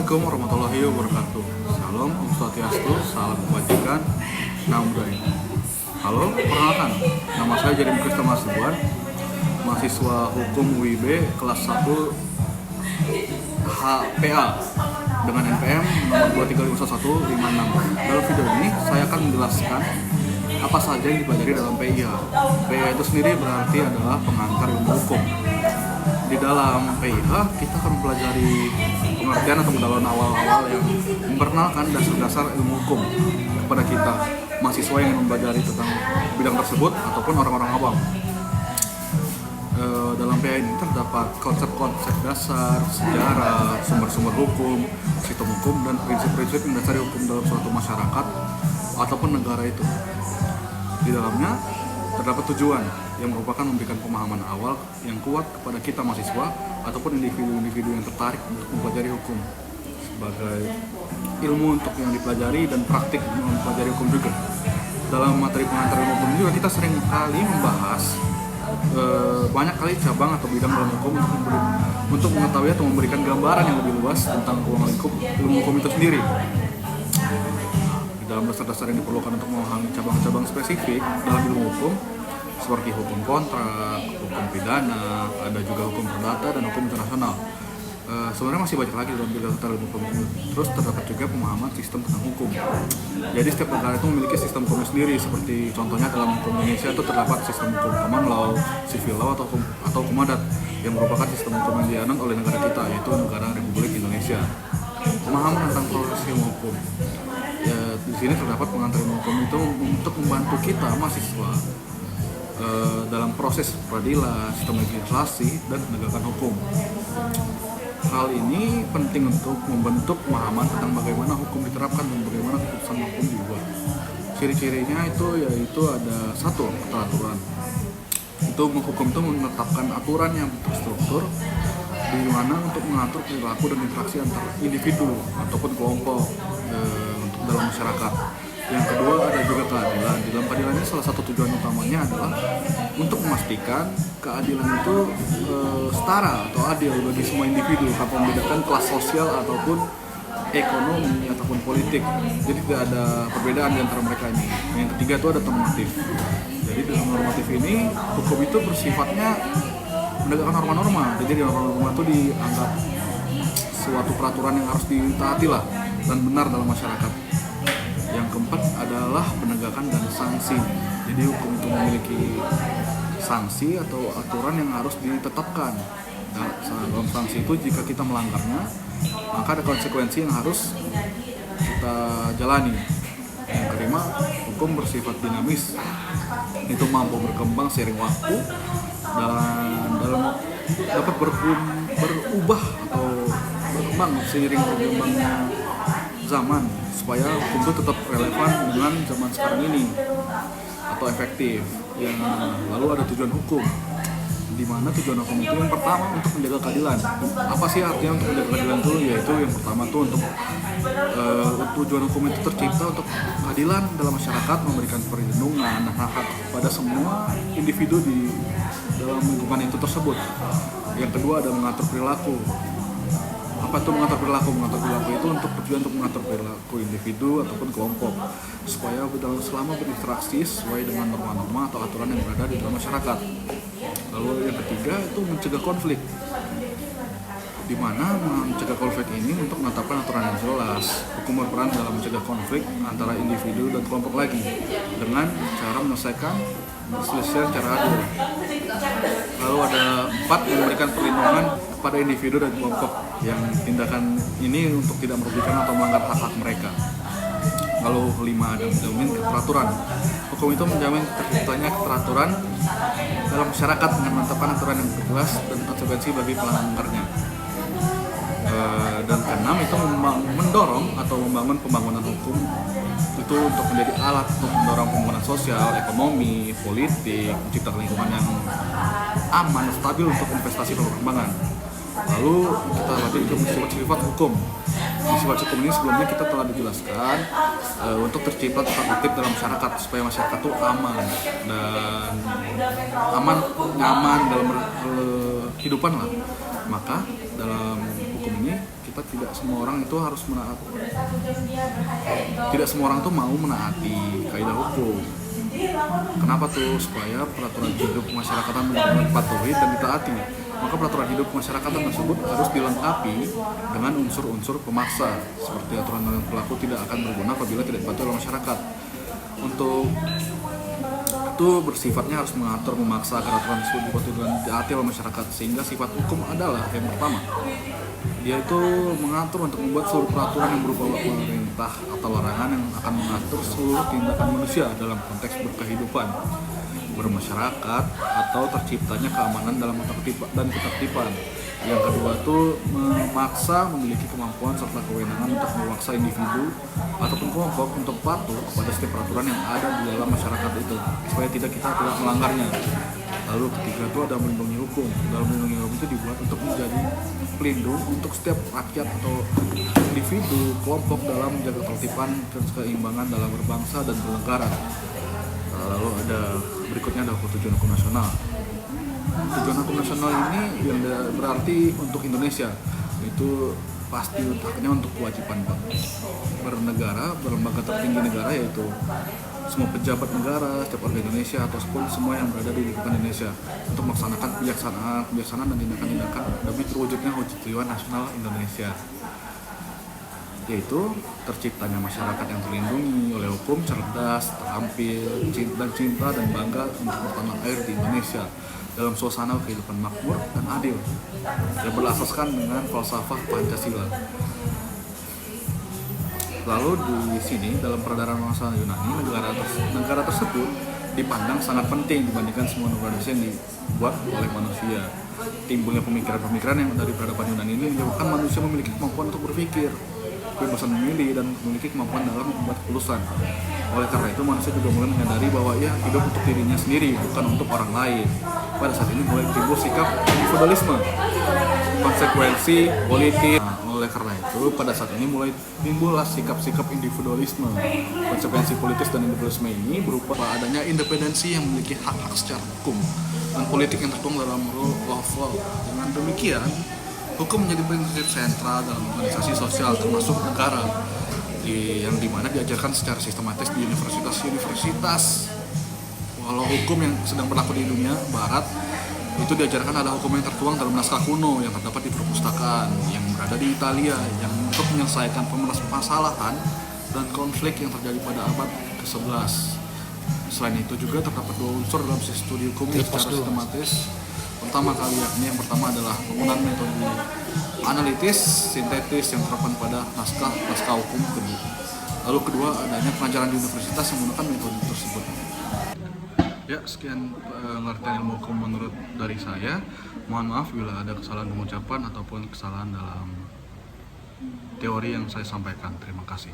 Assalamualaikum warahmatullahi wabarakatuh. Salam Om Swastiastu, salam kebajikan, Namo Buddhaya. Halo, perkenalkan, nama saya Jeremy Krista Masibuan, mahasiswa Hukum UIB kelas 1 HPA dengan NPM nomor 2351156. Dalam video ini saya akan menjelaskan apa saja yang dipelajari dalam PIH. PIH itu sendiri berarti adalah pengantar ilmu hukum. Di dalam PIH kita akan mempelajari pengertian atau pendalaman awal-awal yang memperkenalkan dasar-dasar ilmu hukum kepada kita mahasiswa yang ingin mempelajari tentang bidang tersebut ataupun orang-orang awam. Dalam PIH ini terdapat konsep-konsep dasar, sejarah, sumber-sumber hukum, sistem hukum, dan prinsip-prinsip yang mendasari hukum dalam suatu masyarakat ataupun negara itu. Di dalamnya terdapat tujuan yang merupakan memberikan pemahaman awal yang kuat kepada kita mahasiswa ataupun individu-individu yang tertarik untuk mempelajari hukum sebagai ilmu untuk yang dipelajari dan praktik mempelajari hukum juga. Dalam materi pengantar ilmu hukum juga kita sering kali membahas banyak kali cabang atau bidang dalam hukum untuk mengetahui atau memberikan gambaran yang lebih luas tentang ruang lingkup ilmu hukum itu sendiri. Dalam dasar-dasar yang diperlukan untuk memahami cabang-cabang spesifik dalam ilmu hukum seperti hukum kontrak, hukum pidana, ada juga hukum perdata dan hukum internasional. Sebenarnya masih banyak lagi dalam bidang ilmu hukum. Terus terdapat juga pemahaman sistem tentang hukum. Jadi setiap negara itu memiliki sistem hukum sendiri, seperti contohnya dalam hukum Indonesia itu terdapat sistem hukum common law, civil law atau hukum adat yang merupakan sistem hukum yang dianut oleh negara kita, yaitu negara Republik Indonesia. Pemahaman tentang proses ilmu hukum. Ya, di sini terdapat pengantar ilmu hukum itu untuk membantu kita mahasiswa dalam proses peradilan, sistem legislasi, dan penegakan hukum. Hal ini penting untuk membentuk pemahaman tentang bagaimana hukum diterapkan dan bagaimana keputusan hukum dibuat. Ciri-cirinya itu yaitu ada satu, peraturan. Itu hukum itu menetapkan aturan yang terstruktur di mana untuk mengatur perilaku dan interaksi antar individu ataupun kelompok untuk dalam masyarakat. Yang kedua ada juga keadilan. Di dalam keadilan ini salah satu tujuan utamanya adalah untuk memastikan keadilan itu setara atau adil bagi semua individu tanpa membedakan kelas sosial ataupun ekonomi ataupun politik. Jadi tidak ada perbedaan di antara mereka ini. Yang ketiga itu ada normatif. Jadi dalam normatif ini hukum itu bersifatnya menegakkan norma-norma. Jadi norma-norma itu dianggap suatu peraturan yang harus ditaati lah dan benar dalam masyarakat. Yang keempat adalah penegakan dan sanksi. Jadi hukum itu memiliki sanksi atau aturan yang harus ditetapkan. Dalam sanksi itu jika kita melanggarnya, maka ada konsekuensi yang harus kita jalani. Yang kelima, hukum bersifat dinamis. Itu mampu berkembang seiring waktu dan dapat berubah atau berkembang seiring berkembangnya zaman supaya hukum itu tetap relevan dengan zaman sekarang ini atau efektif. Yang lalu ada tujuan hukum, di mana tujuan hukum itu yang pertama untuk menjaga keadilan. Apa sih artinya untuk menjaga keadilan itu? Yaitu yang pertama tuh untuk tujuan hukum itu tercipta untuk keadilan dalam masyarakat, memberikan perlindungan dan hak pada semua individu di dalam lingkungan itu tersebut. Yang kedua ada mengatur perilaku. Apa itu mengatur perilaku? Mengatur perilaku itu untuk tujuan untuk mengatur perilaku individu ataupun kelompok supaya selama berinteraksi sesuai dengan norma-norma atau aturan yang berada di dalam masyarakat. Lalu yang ketiga itu mencegah konflik, di mana mencegah konflik ini untuk menetapkan aturan yang jelas. Hukum berperan dalam mencegah konflik antara individu dan kelompok lagi dengan cara menyelesaikan perselisihan secara adil. Lalu ada 4, memberikan perlindungan kepada individu dan kelompok yang tindakan ini untuk tidak merugikan atau melanggar hak-hak mereka. Lalu 5, ada menjamin keteraturan. Hukum itu menjamin terciptanya keteraturan dalam masyarakat dengan menetapkan aturan yang jelas dan konsekuensi bagi pelanggarnya. Dan keenam itu mendorong atau membangun pembangunan hukum itu untuk menjadi alat untuk mendorong pembangunan sosial, ekonomi, politik, menciptakan lingkungan yang aman, stabil untuk investasi dan perkembangan. Lalu kita lanjut ke sifat-sifat hukum. Di sifat hukum ini sebelumnya kita telah dijelaskan untuk tercipta tata tertib dalam masyarakat supaya masyarakat itu aman dan nyaman dalam kehidupan lah. Maka dalam hukum ini kita kenapa tidak semua orang itu harus menaati, tidak semua orang tuh mau menaati kaidah hukum. Kenapa tuh? Supaya peraturan hidup masyarakatan benar-benar dipatuhi dan ditaati. Maka peraturan hidup masyarakatan tersebut harus dilengkapi dengan unsur-unsur pemaksa, seperti aturan yang berlaku tidak akan berguna apabila tidak dipatuhi oleh masyarakat. Untuk itu bersifatnya harus mengatur, memaksa agar aturan tersebut dipatuhi dan ditaati oleh masyarakat. Sehingga sifat hukum adalah yang pertama, dia itu mengatur untuk membuat seluruh peraturan yang berupa perintah atau larangan yang akan mengatur seluruh tindakan manusia dalam konteks berkehidupan, bermasyarakat, atau terciptanya keamanan dalam dan ketertiban. Yang kedua itu memaksa, memiliki kemampuan serta kewenangan untuk memaksa individu ataupun kelompok untuk patuh kepada setiap peraturan yang ada di dalam masyarakat itu, supaya kita tidak melanggarnya. Lalu ketiga itu ada melindungi hukum. Dalam melindungi hukum itu dibuat untuk menjadi pelindung untuk setiap rakyat atau individu, kelompok dalam menjaga ketertiban dan keseimbangan dalam berbangsa dan bernegara. Lalu ada berikutnya ada tujuan hukum nasional. Tujuan hukum nasional ini yang berarti untuk Indonesia itu pasti letaknya untuk kewajiban bernegara, berlembaga tertinggi negara, yaitu semua pejabat negara, setiap warga Indonesia ataupun semua yang berada di lingkungan Indonesia untuk melaksanakan kebijaksanaan dan tindakan-tindakan demi terwujudnya tujuan nasional Indonesia, yaitu terciptanya masyarakat yang terlindungi oleh hukum, cerdas, terampil, cinta dan bangga untuk bertanah air di Indonesia dalam suasana kehidupan makmur dan adil yang berasaskan dengan falsafah Pancasila. Lalu di sini dalam peredaran bangsa Yunani, negara tersebut dipandang sangat penting dibandingkan semua negara yang dibuat oleh manusia. Timbulnya pemikiran-pemikiran yang dari peradaban Yunani ini menyebabkan manusia memiliki kemampuan untuk berpikir, kebebasan memilih, dan memiliki kemampuan dalam membuat keputusan. Oleh karena itu manusia juga mulai menyadari bahwa ia hidup untuk dirinya sendiri, bukan untuk orang lain. Pada saat ini mulai timbul sikap individualisme, konsekuensi politik. Oleh karena itu pada saat ini mulai timbullah sikap-sikap individualisme, konsekuensi politis dan individualisme ini berupa adanya independensi yang memiliki hak-hak secara hukum dan politik yang tertuang dalam rule of law. Dengan demikian, hukum menjadi prinsip sentral dalam organisasi sosial termasuk negara, yang dimana diajarkan secara sistematis di universitas. Walau hukum yang sedang berlaku di dunia barat itu diajarkan ada hukum yang tertuang dalam naskah kuno yang terdapat di perpustakaan yang berada di Italia, yang untuk menyelesaikan permasalahan dan konflik yang terjadi pada abad ke-11. Selain itu juga terdapat dua unsur dalam studi hukum secara sistematis. Pertama kali yakni yang pertama adalah penggunaan metode analitis sintetis yang terapkan pada naskah hukum kedua. Lalu kedua adanya pelajaran di universitas yang menggunakan metode tersebut. Ya, sekian pengertian ilmu hukum menurut dari saya. Mohon maaf bila ada kesalahan pengucapan ataupun kesalahan dalam teori yang saya sampaikan. Terima kasih.